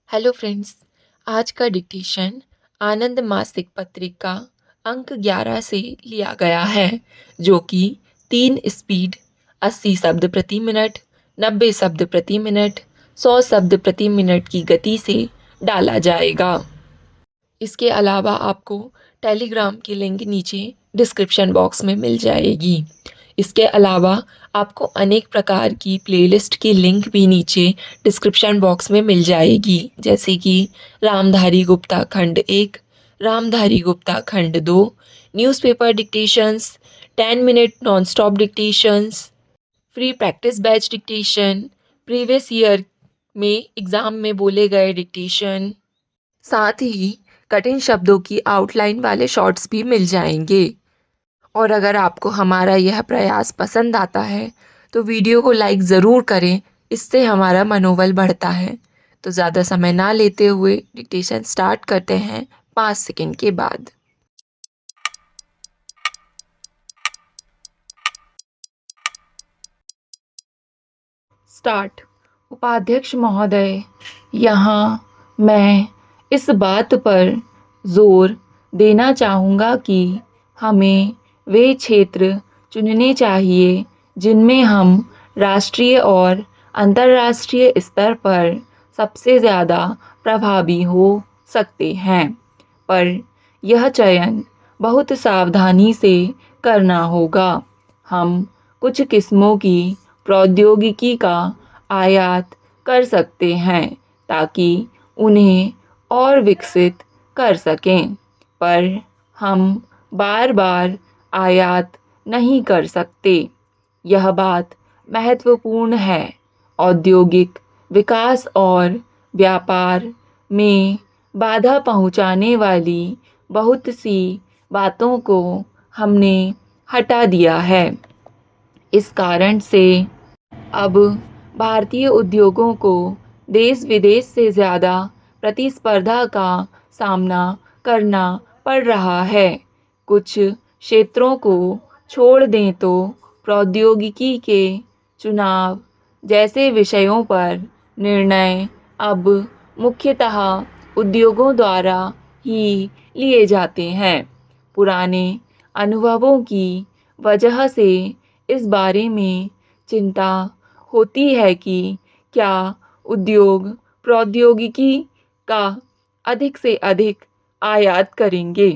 Hello friends. आज का dictation आनंद मासिक पत्रिका अंक 11 से लिया गया है, जो कि 3 स्पीड 80 शब्द प्रति मिनट, 90 शब्द प्रति मिनट, 100 शब्द प्रति मिनट की गति से डाला जाएगा। इसके अलावा आपको टेलीग्राम की लिंक नीचे डिस्क्रिप्शन बॉक्स में मिल जाएगी। इसके अलावा आपको अनेक प्रकार की प्लेलिस्ट की लिंक भी नीचे डिस्क्रिप्शन बॉक्स में मिल जाएगी, जैसे कि रामधारी गुप्ता खंड 1, रामधारी गुप्ता खंड 2, newspaper dictations, 10 minute non stop dictations, free practice batch dictation, previous year में एग्ज़ाम में बोले गए डिक्टेशन, साथ ही कठिन शब्दों की आउटलाइन वाले शॉर्ट्स भी मिल जाएंगे। और अगर आपको हमारा यह प्रयास पसंद आता है तो वीडियो को लाइक ज़रूर करें, इससे हमारा मनोबल बढ़ता है। तो ज़्यादा समय ना लेते हुए डिक्टेशन स्टार्ट करते हैं 5 सेकंड के बाद। स्टार्ट। उपाध्यक्ष महोदय, यहाँ मैं इस बात पर जोर देना चाहूँगा कि हमें वे क्षेत्र चुनने चाहिए जिनमें हम राष्ट्रीय और अंतर्राष्ट्रीय स्तर पर सबसे ज़्यादा प्रभावी हो सकते हैं, पर यह चयन बहुत सावधानी से करना होगा। हम कुछ किस्मों की प्रौद्योगिकी का आयात कर सकते हैं ताकि उन्हें और विकसित कर सकें, पर हम बार बार आयात नहीं कर सकते। यह बात महत्वपूर्ण है। औद्योगिक विकास और व्यापार में बाधा पहुंचाने वाली बहुत सी बातों को हमने हटा दिया है। इस कारण से अब भारतीय उद्योगों को देश विदेश से ज़्यादा प्रतिस्पर्धा का सामना करना पड़ रहा है। कुछ क्षेत्रों को छोड़ दें तो प्रौद्योगिकी के चुनाव जैसे विषयों पर निर्णय अब मुख्यतः उद्योगों द्वारा ही लिए जाते हैं। पुराने अनुभवों की वजह से इस बारे में चिंता होती है कि क्या उद्योग प्रौद्योगिकी का अधिक से अधिक आयात करेंगे।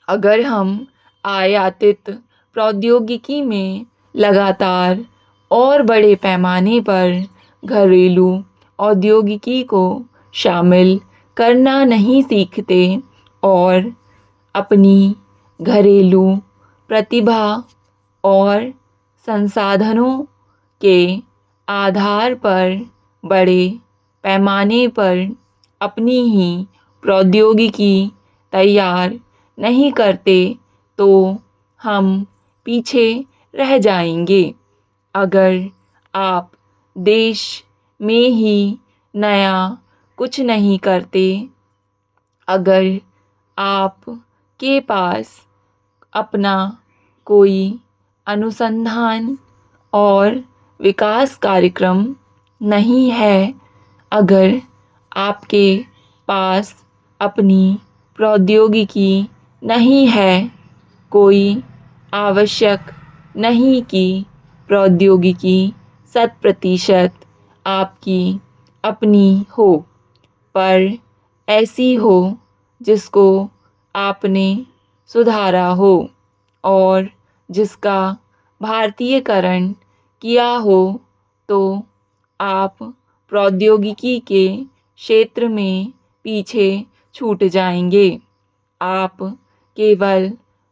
अगर हम आयातित प्रौद्योगिकी में लगातार और बड़े पैमाने पर घरेलू औद्योगिकी को शामिल करना नहीं सीखते और अपनी घरेलू प्रतिभा और संसाधनों के आधार पर बड़े पैमाने पर अपनी ही प्रौद्योगिकी तैयार नहीं करते तो हम पीछे रह जाएंगे। अगर आप देश में ही नया कुछ नहीं करते, अगर आप के पास अपना कोई अनुसंधान और विकास कार्यक्रम नहीं है, अगर आपके पास अपनी प्रौद्योगिकी नहीं है, कोई आवश्यक नहीं कि प्रौद्योगिकी 100% आपकी अपनी हो, पर ऐसी हो जिसको आपने सुधारा हो और जिसका भारतीयकरण किया हो, तो आप प्रौद्योगिकी के क्षेत्र में पीछे छूट जाएंगे। आप केवल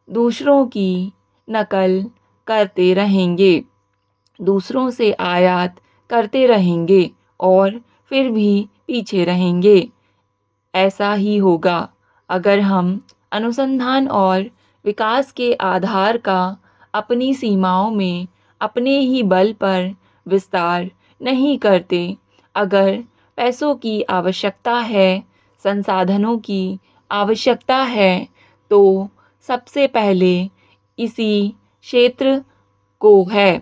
दूसरों की नकल करते रहेंगे, दूसरों से आयात करते रहेंगे और फिर भी पीछे रहेंगे। ऐसा ही होगा अगर हम अनुसंधान और विकास के आधार का अपनी सीमाओं में अपने ही बल पर विस्तार नहीं करते। अगर पैसों की आवश्यकता है, संसाधनों की आवश्यकता है, तो सबसे पहले इसी क्षेत्र को है।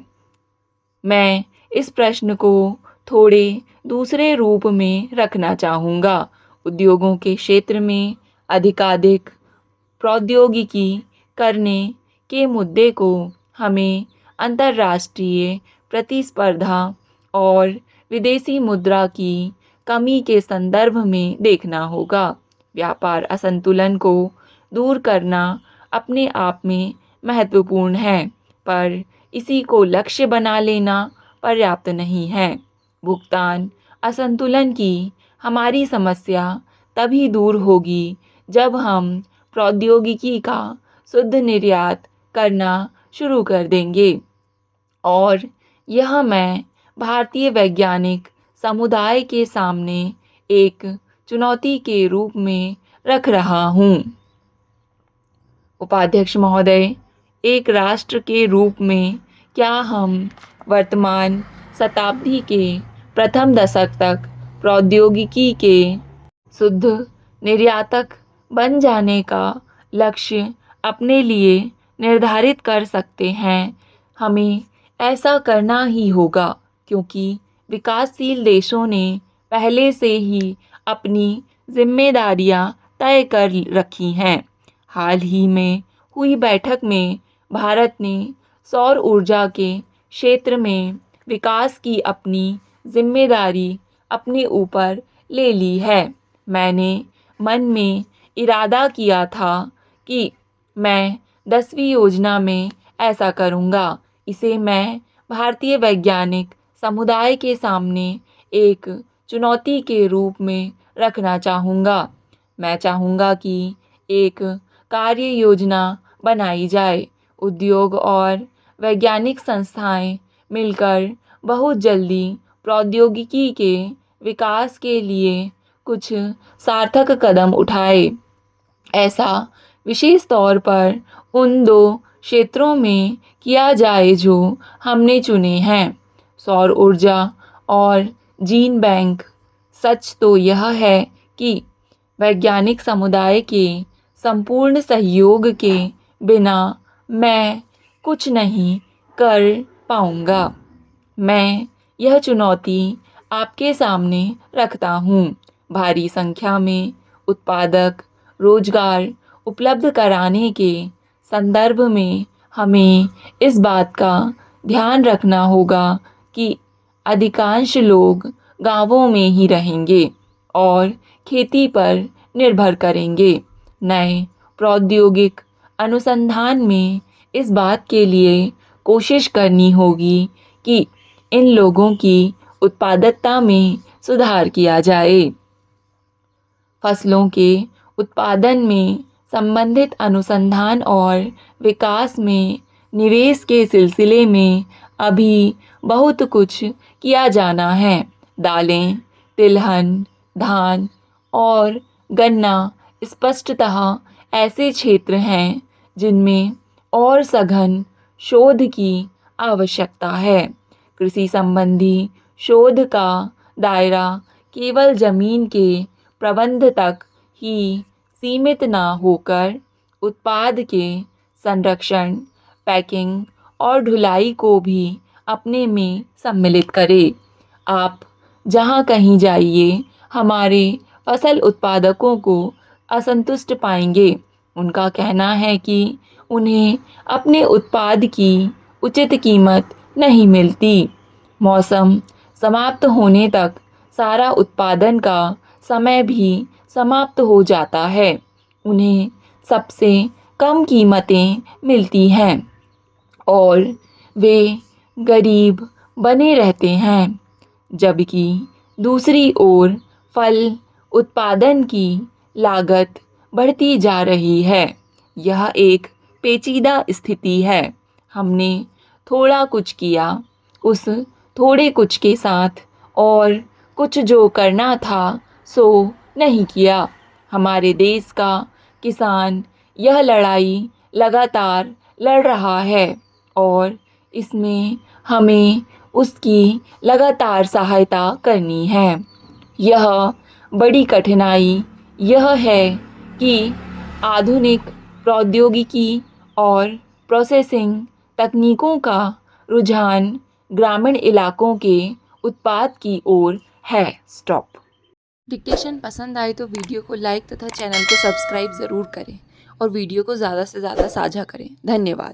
मैं इस प्रश्न को थोड़े दूसरे रूप में रखना चाहूँगा। उद्योगों के क्षेत्र में अधिकाधिक प्रौद्योगिकी करने के मुद्दे को हमें अंतर्राष्ट्रीय प्रतिस्पर्धा और विदेशी मुद्रा की कमी के संदर्भ में देखना होगा। व्यापार असंतुलन को दूर करना अपने आप में महत्वपूर्ण है, पर इसी को लक्ष्य बना लेना पर्याप्त नहीं है। भुगतान असंतुलन की हमारी समस्या तभी दूर होगी जब हम प्रौद्योगिकी का शुद्ध निर्यात करना शुरू कर देंगे, और यह मैं भारतीय वैज्ञानिक समुदाय के सामने एक चुनौती के रूप में रख रहा हूँ। उपाध्यक्ष महोदय, एक राष्ट्र के रूप में क्या हम वर्तमान शताब्दी के प्रथम दशक तक प्रौद्योगिकी के शुद्ध निर्यातक बन जाने का लक्ष्य अपने लिए निर्धारित कर सकते हैं? हमें ऐसा करना ही होगा, क्योंकि विकासशील देशों ने पहले से ही अपनी जिम्मेदारियां तय कर रखी हैं। हाल ही में हुई बैठक में भारत ने सौर ऊर्जा के क्षेत्र में विकास की अपनी जिम्मेदारी अपने ऊपर ले ली है। मैंने मन में इरादा किया था कि मैं 10वीं योजना में ऐसा करूँगा। इसे मैं भारतीय वैज्ञानिक समुदाय के सामने एक चुनौती के रूप में रखना चाहूँगा। मैं चाहूँगा कि एक कार्य योजना बनाई जाए। उद्योग और वैज्ञानिक संस्थाएं मिलकर बहुत जल्दी प्रौद्योगिकी के विकास के लिए कुछ सार्थक कदम उठाए। ऐसा विशेष तौर पर उन 2 क्षेत्रों में किया जाए जो हमने चुने हैं, सौर ऊर्जा और जीन बैंक। सच तो यह है कि वैज्ञानिक समुदाय के संपूर्ण सहयोग के बिना मैं कुछ नहीं कर पाऊँगा। मैं यह चुनौती आपके सामने रखता हूँ। भारी संख्या में उत्पादक रोजगार उपलब्ध कराने के संदर्भ में हमें इस बात का ध्यान रखना होगा कि अधिकांश लोग गांवों में ही रहेंगे और खेती पर निर्भर करेंगे। नए प्रौद्योगिक अनुसंधान में इस बात के लिए कोशिश करनी होगी कि इन लोगों की उत्पादकता में सुधार किया जाए। फसलों के उत्पादन में संबंधित अनुसंधान और विकास में निवेश के सिलसिले में अभी बहुत कुछ किया जाना है। दालें, तिलहन, धान और गन्ना स्पष्टतः ऐसे क्षेत्र हैं जिनमें और सघन शोध की आवश्यकता है। कृषि संबंधी शोध का दायरा केवल जमीन के प्रबंध तक ही सीमित न होकर उत्पाद के संरक्षण, पैकिंग और ढुलाई को भी अपने में सम्मिलित करे। आप जहाँ कहीं जाइए, हमारे फसल उत्पादकों को असंतुष्ट पाएंगे। उनका कहना है कि उन्हें अपने उत्पाद की उचित कीमत नहीं मिलती। मौसम समाप्त होने तक सारा उत्पादन का समय भी समाप्त हो जाता है। उन्हें सबसे कम कीमतें मिलती हैं और वे गरीब बने रहते हैं। जबकि दूसरी ओर फल उत्पादन की लागत बढ़ती जा रही है। यह एक पेचीदा स्थिति है। हमने थोड़ा कुछ किया, उस थोड़े कुछ के साथ और कुछ जो करना था सो नहीं किया। हमारे देश का किसान यह लड़ाई लगातार लड़ रहा है और इसमें हमें उसकी लगातार सहायता करनी है। यह बड़ी कठिनाई यह है कि आधुनिक प्रौद्योगिकी और प्रोसेसिंग तकनीकों का रुझान ग्रामीण इलाकों के उत्पाद की ओर है स्टॉप। डिक्टेशन पसंद आए तो वीडियो को लाइक तथा चैनल को सब्सक्राइब ज़रूर करें और वीडियो को ज़्यादा से ज़्यादा साझा करें। धन्यवाद।